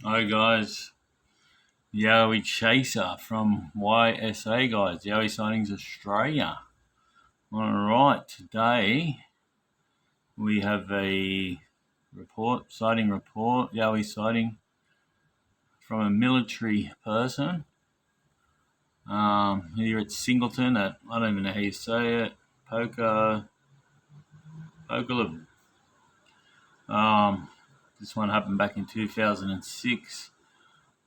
Hi guys, Yowie Chaser from YSA guys, Yowie Sightings Australia. Alright, today we have a sighting report, Yowie sighting from a military person here at Singleton at, I don't even know how you say it, Poker. Um, this one happened back in 2006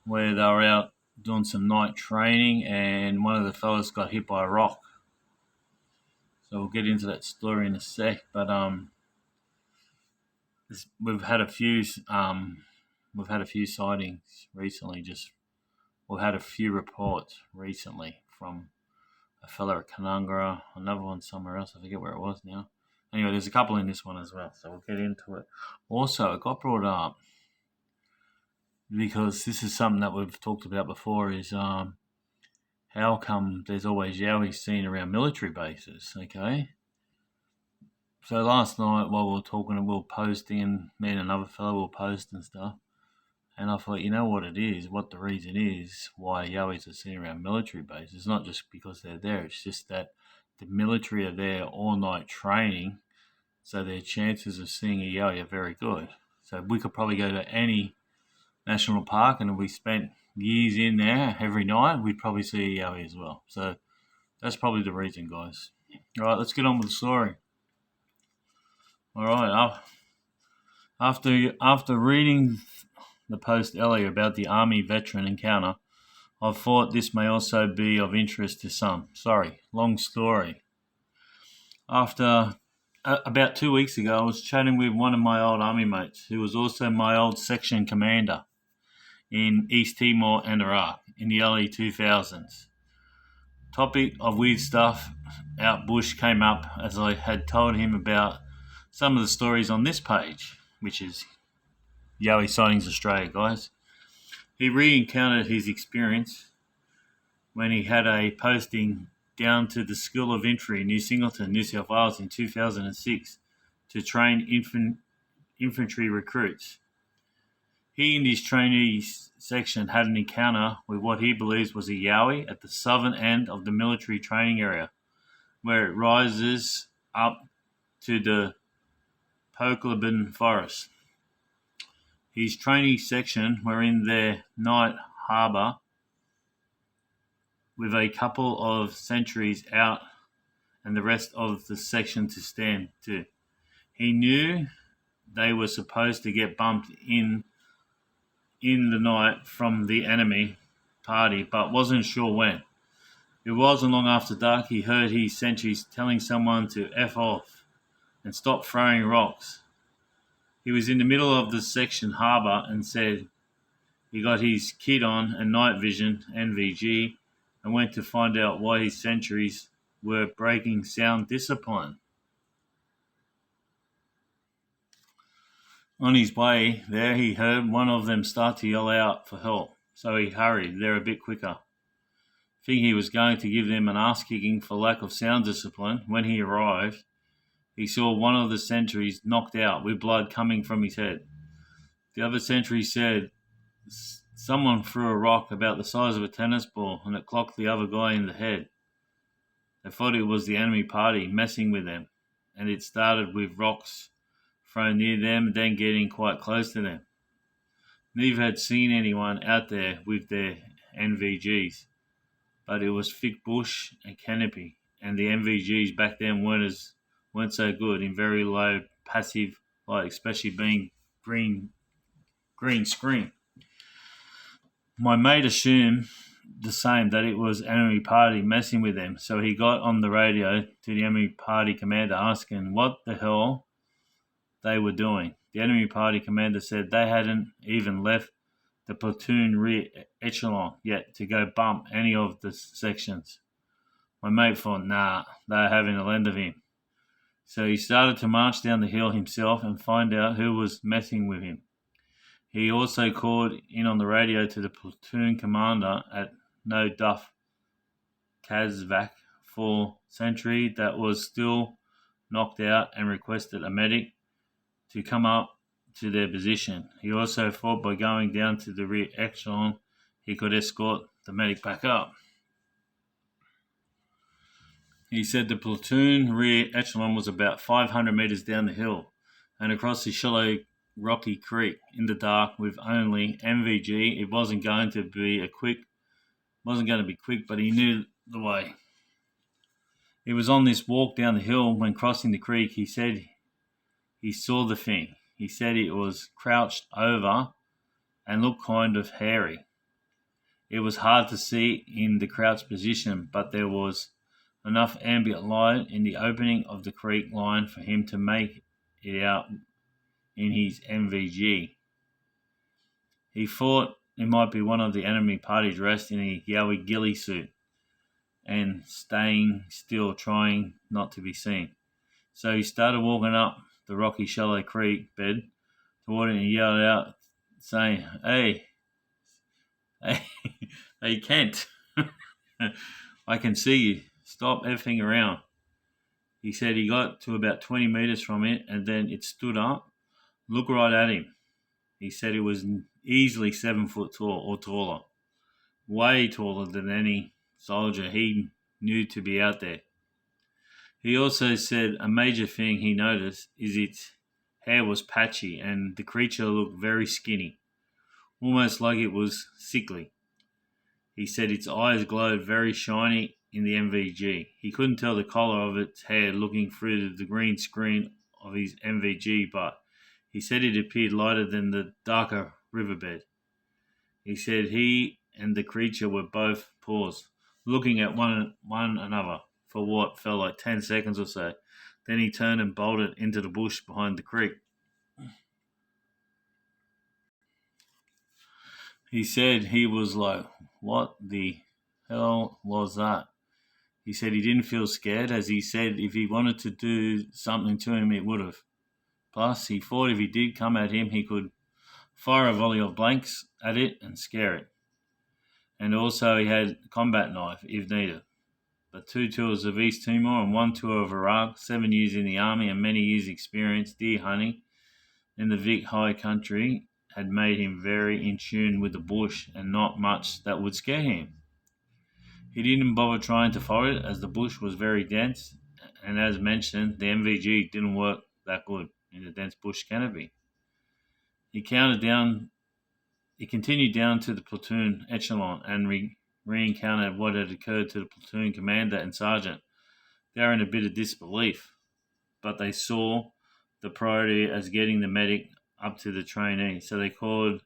where they were out doing some night training and one of the fellas got hit by a rock. So we'll get into that story in a sec. But we've had a few sightings recently. We've had a few reports recently from a fella at Canungra, another one somewhere else. I forget where it was now. Anyway, there's a couple in this one as well, so we'll get into it. Also, it got brought up because this is something that we've talked about before. Is how come there's always Yowie seen around military bases? Okay. So last night while we were talking and we were posting, and me and another fellow will post and stuff, and I thought, you know what it is, what the reason is why Yowies are seen around military bases. It's not just because they're there, it's just that the military are there all night training, so their chances of seeing a Yowie are very good. So we could probably go to any national park, and if we spent years in there every night, we'd probably see a Yowie as well. So that's probably the reason, guys. All right, let's get on with the story. All right, after reading the post earlier about the Army veteran encounter, I thought this may also be of interest to some. Sorry, long story. After about 2 weeks ago, I was chatting with one of my old Army mates, who was also my old section commander in East Timor and Iraq in the early 2000s. Topic of weird stuff out bush came up as I had told him about some of the stories on this page, which is Yowie Sightings Australia, guys. He re-encountered his experience when he had a posting down to the School of Infantry in New Singleton, New South Wales in 2006 to train infantry recruits. He and his trainees section had an encounter with what he believes was a Yowie at the southern end of the military training area, where it rises up to the Pokelabin Forest. His trainee section were in their night harbour with a couple of sentries out and the rest of the section to stand to. He knew they were supposed to get bumped in the night from the enemy party, but wasn't sure when. It wasn't long after dark he heard his sentries telling someone to F off and stop throwing rocks. He was in the middle of the section harbour and said he got his kit on and night vision NVG and went to find out why his sentries were breaking sound discipline. On his way there, he heard one of them start to yell out for help, so he hurried there a bit quicker, thinking he was going to give them an ass-kicking for lack of sound discipline. When he arrived, he saw one of the sentries knocked out with blood coming from his head. The other sentry said someone threw a rock about the size of a tennis ball and it clocked the other guy in the head. They thought it was the enemy party messing with them, and it started with rocks thrown near them, then getting quite close to them. Neither had seen anyone out there with their NVGs, but it was thick bush and canopy, and the NVGs back then weren't so good in very low passive light, especially being green screen. My mate assumed the same, that it was enemy party messing with them, so he got on the radio to the enemy party commander asking what the hell they were doing. The enemy party commander said they hadn't even left the platoon rear echelon yet to go bump any of the sections. My mate thought, nah, they're having a lend of him. So he started to march down the hill himself and find out who was messing with him. He also called in on the radio to the platoon commander at no duff casevac for sentry that was still knocked out and requested a medic to come up to their position. He also thought by going down to the rear echelon, he could escort the medic back up. He said the platoon rear echelon was about 500 metres down the hill and across the shallow rocky creek in the dark with only MVG. It wasn't going to be quick, but he knew the way. He was on this walk down the hill when crossing the creek. He said he saw the thing. He said it was crouched over and looked kind of hairy. It was hard to see in the crouched position, but there was enough ambient light in the opening of the creek line for him to make it out in his MVG. He thought it might be one of the enemy party dressed in a Yowie ghillie suit and staying still, trying not to be seen. So he started walking up the rocky shallow creek bed toward it and yelled out, saying, Hey, hey Kent, I can see you. Stop effing around. He said he got to about 20 metres from it and then it stood up. Look right at him. He said it was easily 7 foot tall or taller. Way taller than any soldier he knew to be out there. He also said a major thing he noticed is its hair was patchy and the creature looked very skinny, almost like it was sickly. He said its eyes glowed very shiny in the MVG. He couldn't tell the colour of its hair looking through the green screen of his MVG, but he said it appeared lighter than the darker riverbed. He said he and the creature were both paused, looking at one another for what felt like 10 seconds or so. Then he turned and bolted into the bush behind the creek. He said he was like, what the hell was that? He said he didn't feel scared, as he said if he wanted to do something to him, it would have. Plus, he thought if he did come at him, he could fire a volley of blanks at it and scare it. And also he had a combat knife, if needed. But 2 tours of East Timor and 1 tour of Iraq, 7 years in the army and many years' experience deer hunting in the Vic High country had made him very in tune with the bush and not much that would scare him. He didn't bother trying to follow it as the bush was very dense, and as mentioned, the MVG didn't work that good in the dense bush canopy. He continued down to the platoon echelon and re-encountered what had occurred to the platoon commander and sergeant. They were in a bit of disbelief, but they saw the priority as getting the medic up to the trainee, so they called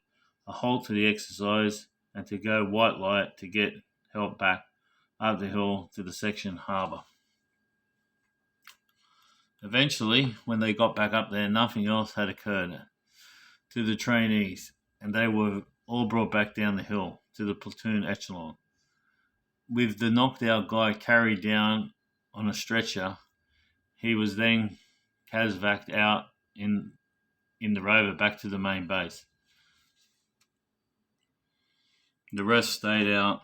a halt to the exercise and to go white light to get help back up the hill to the section harbour. Eventually, when they got back up there, nothing else had occurred to the trainees, and they were all brought back down the hill to the platoon echelon. With the knocked out guy carried down on a stretcher, he was then casevaced out in the rover back to the main base. The rest stayed out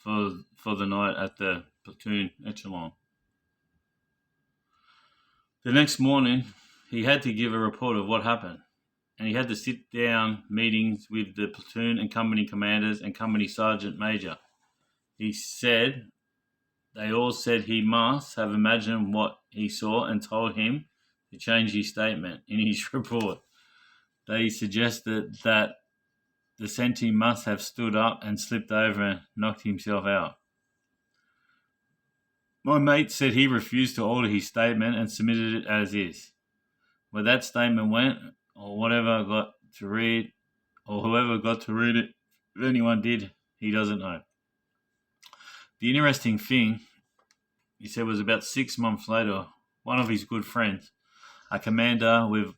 for the night at the platoon echelon. The next morning, he had to give a report of what happened, and he had to sit down meetings with the platoon and company commanders and company sergeant major. He said they all said he must have imagined what he saw and told him to change his statement in his report. They suggested that the sentry must have stood up and slipped over and knocked himself out. My mate said he refused to alter his statement and submitted it as is. Where that statement went, or whoever got to read it, if anyone did, he doesn't know. The interesting thing, he said, was about 6 months later, one of his good friends, a commander with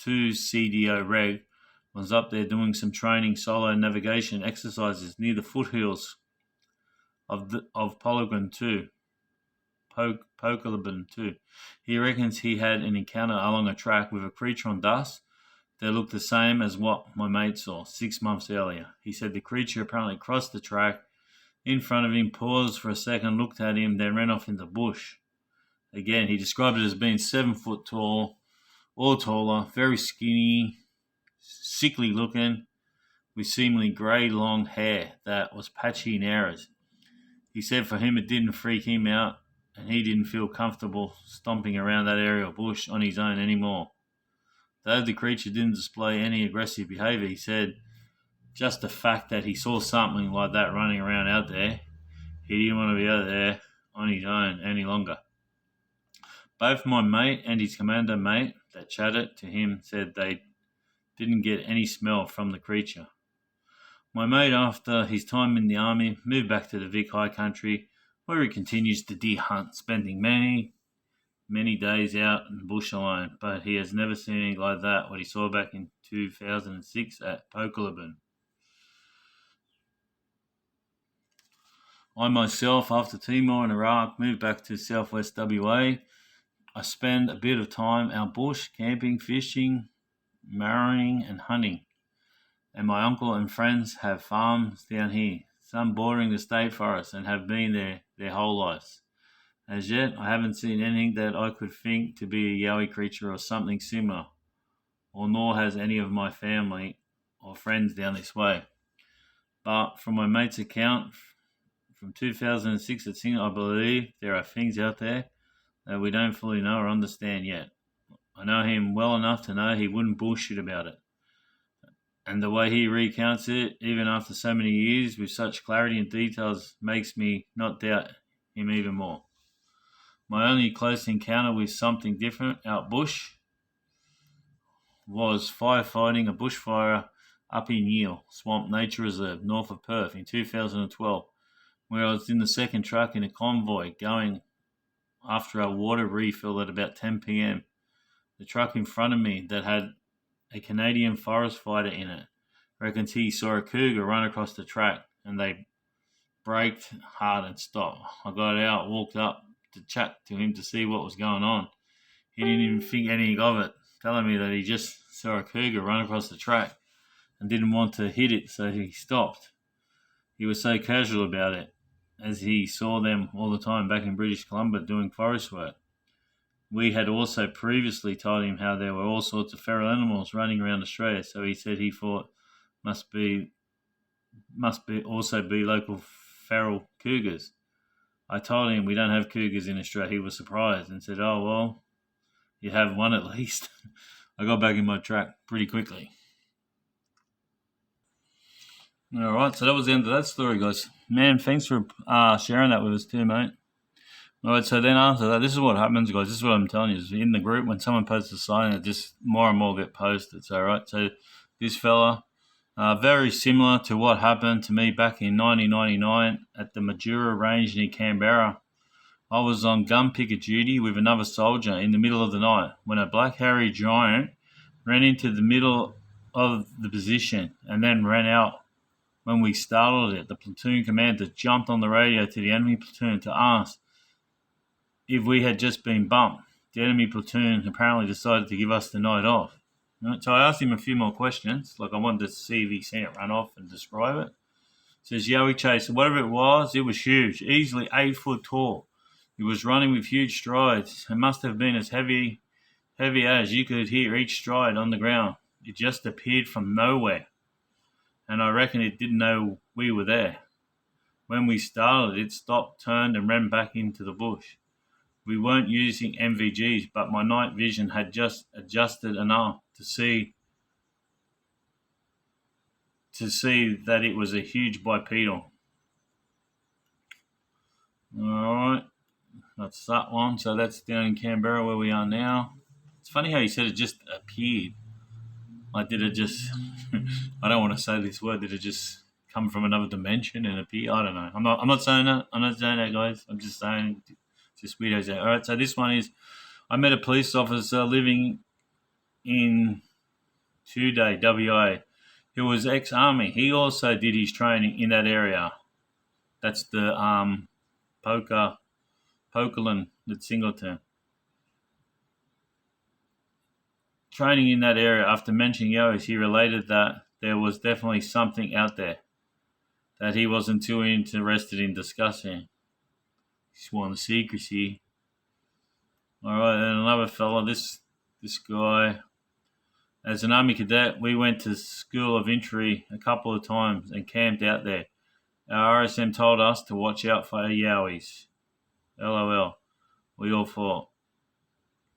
2 CDO reg, was up there doing some training solo navigation exercises near the foothills of Polygon 2. Polygon 2. He reckons he had an encounter along a track with a creature on dust that looked the same as what my mate saw 6 months earlier. He said the creature apparently crossed the track in front of him, paused for a second, looked at him, then ran off in the bush. Again, he described it as being 7 foot tall all taller, very skinny, sickly looking, with seemingly grey long hair that was patchy in areas. He said for him it didn't freak him out and he didn't feel comfortable stomping around that area of bush on his own anymore. Though the creature didn't display any aggressive behaviour, he said just the fact that he saw something like that running around out there, he didn't want to be out there on his own any longer. Both my mate and his commando mate that chatted to him said they didn't get any smell from the creature. My mate, after his time in the army, moved back to the Vic High Country, where he continues to deer hunt, spending many days out in the bush alone, but he has never seen anything like that, what he saw back in 2006 at Pokelabin. I myself, after Timor and Iraq, moved back to southwest WA. I spend a bit of time out bush, camping, fishing, marrying and hunting. And my uncle and friends have farms down here, some bordering the state forest, and have been there their whole lives. As yet, I haven't seen anything that I could think to be a Yowie creature or something similar, or nor has any of my family or friends down this way. But from my mate's account from 2006 at Singleton, I believe there are things out there that we don't fully know or understand yet. I know him well enough to know he wouldn't bullshit about it. And the way he recounts it, even after so many years, with such clarity and details, makes me not doubt him even more. My only close encounter with something different out bush was firefighting a bushfire up in Yale Swamp Nature Reserve, north of Perth, in 2012, where I was in the second truck in a convoy going after a water refill at about 10 p.m. The truck in front of me that had a Canadian forest fighter in it reckons he saw a cougar run across the track and they braked hard and stopped. I got out, walked up to chat to him to see what was going on. He didn't even think anything of it, telling me that he just saw a cougar run across the track and didn't want to hit it, so he stopped. He was so casual about it, as he saw them all the time back in British Columbia doing forest work. We had also previously told him how there were all sorts of feral animals running around Australia, so he said he thought must be also be local feral cougars. I told him we don't have cougars in Australia. He was surprised and said, "Oh well, you have one at least." I got back in my track pretty quickly. All right, so that was the end of that story, guys. Man, thanks for sharing that with us too, mate. All right, so then after that, this is what happens, guys. This is what I'm telling you. Is in the group, when someone posts a sign, it just more and more get posted. So, all right, so this fella, very similar to what happened to me back in 1999 at the Majura Range near Canberra. I was on gun picker duty with another soldier in the middle of the night when a black hairy giant ran into the middle of the position and then ran out. When we startled it, the platoon commander jumped on the radio to the enemy platoon to ask if we had just been bumped. The enemy platoon apparently decided to give us the night off. Right, so I asked him a few more questions, like I wanted to see if he seen it run off and describe it. Says Yowie chase, whatever it was huge, easily 8 foot tall. It was running with huge strides. It must have been as heavy as you could hear each stride on the ground. It just appeared from nowhere, and I reckon it didn't know we were there. When we started, it stopped, turned, and ran back into the bush. We weren't using MVGs, but my night vision had just adjusted enough to see that it was a huge bipedal. Alright, that's that one. So that's down in Canberra where we are now. It's funny how he said it just appeared. Like, did it just... I don't want to say this word. Did it just come from another dimension and appear? I don't know. I'm not saying that. I'm not saying that, guys. I'm just saying... just weirdos there. All right, so this one is, I met a police officer living in Tuday, WA, who was ex-army. He also did his training in that area. That's the Pokelabin at Singleton. Training in that area. After mentioning Yowie, he related that there was definitely something out there that he wasn't too interested in discussing. Sworn to secrecy. All right, and another fella. This this guy, as an Army cadet, we went to School of Infantry a couple of times and camped out there. Our RSM told us to watch out for Yowies. LOL. We all thought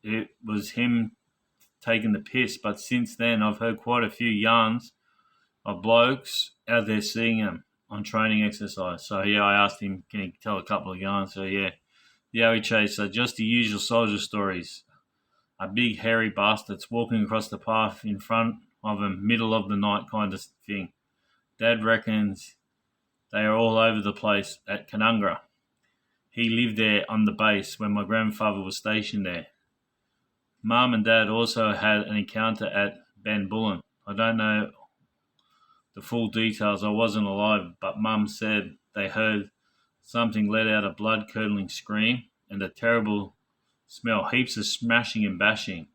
it was him taking the piss, but since then I've heard quite a few yarns of blokes out there seeing him on training exercise. So yeah, I asked him, can he tell a couple of yarns? So yeah, Yowie chaser, just the usual soldier stories. A big hairy bastard's walking across the path in front of him, middle of the night kind of thing. Dad reckons they are all over the place at Canungra. He lived there on the base when my grandfather was stationed there. Mum and Dad also had an encounter at Ben Bullen. I don't know the full details, I wasn't alive, but Mum said they heard something let out a blood-curdling scream and a terrible smell, heaps of smashing and bashing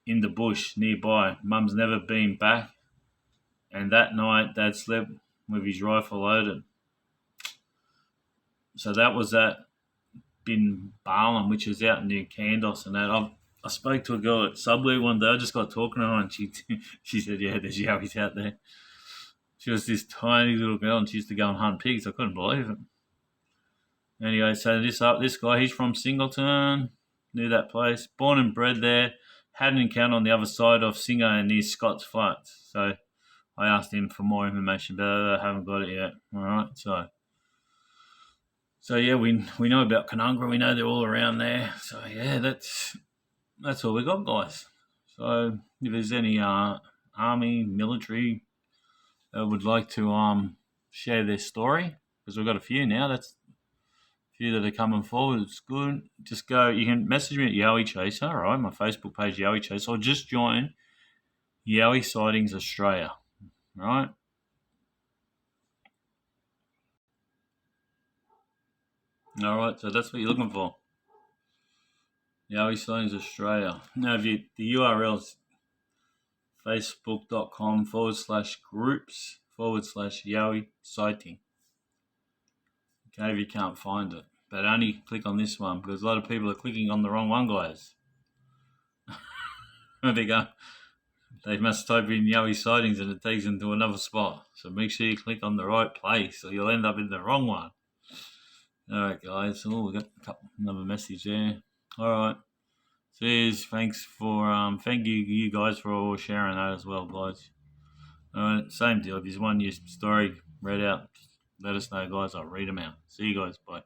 in the bush nearby. Mum's never been back, and that night Dad slept with his rifle loaded. So that was at Bin Barlam, which is out near Candos and that. I spoke to a girl at Subway one day. I just got talking to her and she said, yeah, there's Yowies out there. She was this tiny little girl and she used to go and hunt pigs. I couldn't believe it. Anyway, so this guy, he's from Singleton, knew that place, born and bred there, had an encounter on the other side of Singo near Scott's Flats. So I asked him for more information, but I haven't got it yet. All right, so yeah, we know about Canungra. We know they're all around there. So yeah, that's all we got, guys. So if there's any army, military that would like to share their story, because we've got a few now. That's a few that are coming forward. It's good. Just go. You can message me at Yowie Chaser, all right? My Facebook page, Yowie Chaser, or just join Yowie Sightings Australia, all right? All right, so that's what you're looking for. Yowie Sightings Australia. Now, if the URL's facebook.com/groups/Yowie Sighting. Okay, if you can't find it. But only click on this one because a lot of people are clicking on the wrong one, guys. They go. They must type in Yowie Sightings and it takes them to another spot. So make sure you click on the right place or you'll end up in the wrong one. All right, guys. Oh, we got another message there. All right. Cheers. Thanks for thank you guys for all sharing that as well, guys. All right, same deal. If you want your story read out, let us know, guys. I'll read them out. See you guys. Bye.